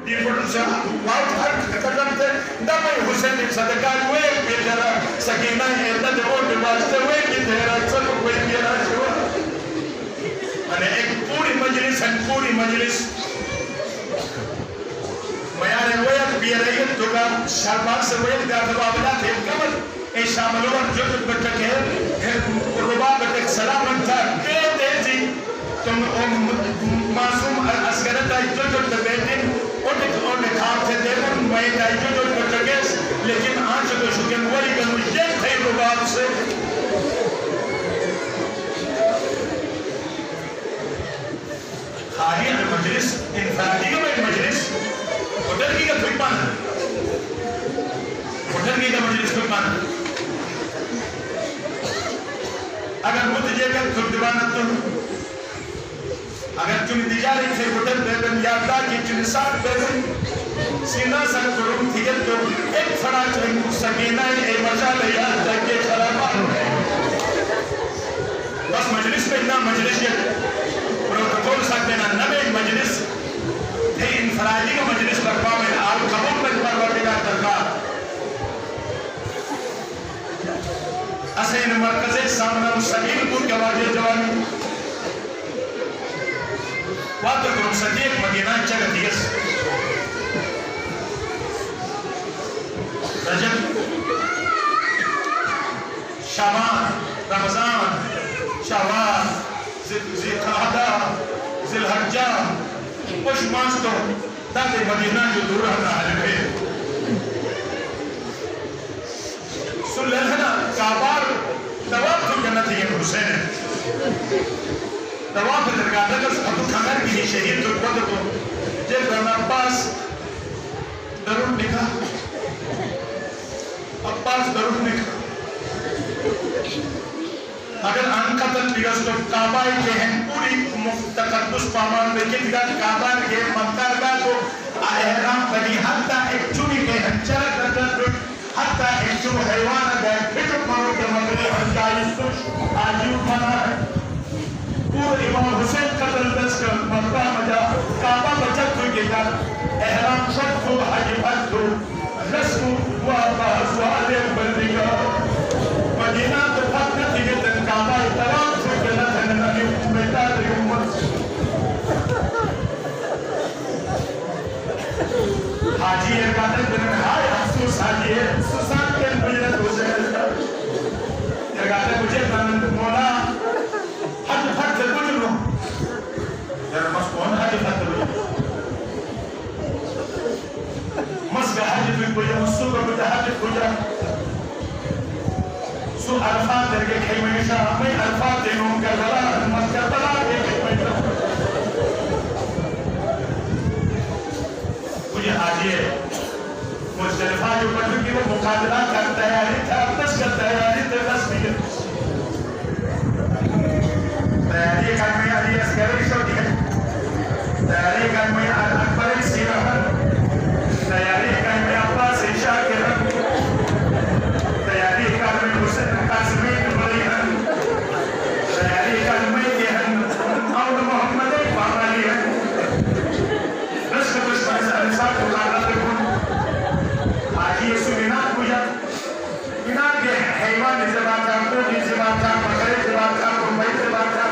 di forza wow kadamte damay Hussein sadaqat we bidara sakina enda de और वास्ते वे की तेरा सब कोई मेरा शिवा अने एक पूरी मजलिस मैं यार वो यार बियर है तो का शाबाश से वो यार बाबला थे कमल ए शामिल और जो बच्चे के रुबा बच्चे सलाम था के तेजी तुम मासूम असगर था जो बेटे और ने खाम थे देखो मैं था जो बच्चे के लेकिन आज तो शुक्र वही का मुझे थे रुबा से खाली मजलिस इंफरादी का मजलिस होटल की का फिरमान होटल की का मजलिस फिरमान अगर मुझे का खुदवाना तो अगर तुम दिजारी थे होटल बेबन यादा की तुम साथ बेबन सीना सन करूं थी तो एक फड़ा चंगू सकीना ए मजा ले याद तक के खराबा बस मजलिस में ना मजलिस ये प्रोटोकॉल सकते ना नवे मजलिस थे इंफरादी का मजलिस बर्पा में आल कबूल में परवरदिगा तरफा असे इन मरकज़े सामना मुस्तकील को गवाजे जवानी वातो को सदीक मदीना चगतियस रजब शाबान रमजान शवाल ज़िलक़अदा ज़िलहज्जा कुछ मास तो ताकि मदीना जो दूर रहना है सुल्लहना काबार तवाफ तो जन्नत ये हुसैन तवाफ दरगाह का अबू खमर की शहीद तो खुद तो जब अब्बास दरुद लिखा अब्बास दरुद लिखा अगर अनकतल बिगस तो काबा के हैं पूरी मुफ्तकद्दुस पामान देखे दिखा काबा के मक्का का तो एहराम बनी हत्ता एक चुनी के हंचर कतल हत्ता एक चुन हैवान गए फिर मारो के मगरे हंचाई सुश आजू बना है पूरे इमाम हुसैन कतल दस का मक्का मजा काबा बचत हुई के बाद एहराम सब को हजीबत दो रस्म व बाज़वाले बंदिगा मदीना तो फक्त थी के काबा तमाम से जन्नत है नबी बेटा दी उम्मत हाजी ये बातें बिन हाय अफसोस हाजी है सुसान के बजरत हुसैन ये गाते मुझे मौला हज फट कुछ लो यार मस कौन हज फट लो मस का हज भी कोई मुसु का भी हज कोई सो अल्फाज करके कई महीना मैं अल्फाज देनों का बला मत का बला के कई महीना मुझे आज ये मुस्तफा जो बच्चों की वो मुकाबला कर तैयारी था बस का तैयारी तो बस भी तैयारी करने वाली अस्करी शोधी है तैयारी करने अकबर सीरा तैयारी करने अब्बास ईशा के तैयारी करने हुसैन कासिमी बड़ी तैयारी करने के और मोहम्मद बाबाली है बस कुछ ऐसा बुलाना देखो आज ये सुना पूजा बिना के हैवान जबाता को जबाता मगर जबाता मुंबई जबाता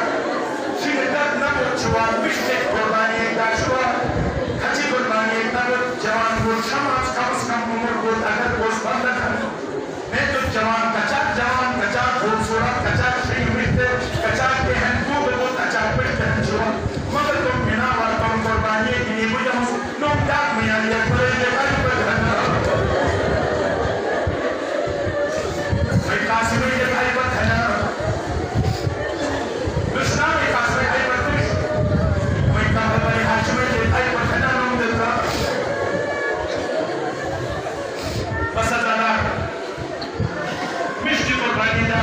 शिद्दत न छुआ बिस्ते कुर्बानी का छुआ खची कुर्बानी का जवान को समाज का उसका उम्र को अगर को बंद कर मैं तो जवान कचा खूबसूरत कचा श्री मिलते कचा के हैं तू वो कचा पिट छुआ मगर तुम बिना वार तुम कुर्बानी के लिए मुझे नो डाक में आ लिया पर ये पर मैं कासिम ये भाई पर खना कृष्णा में कासिम भाई पर मैं कहा भाई हाशिम ये भाई पर खना नाम देता पसंद मिश्र कुर्बानी दा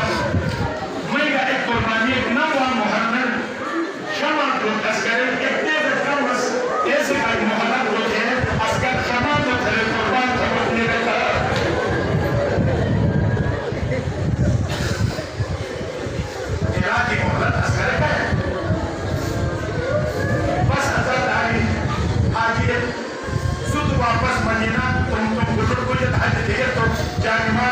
मैं का एक कुर्बानी एक नवा मोहम्मद शमा को अस्कर एक तेज कमस ऐसे का मोहम्मद को है जाने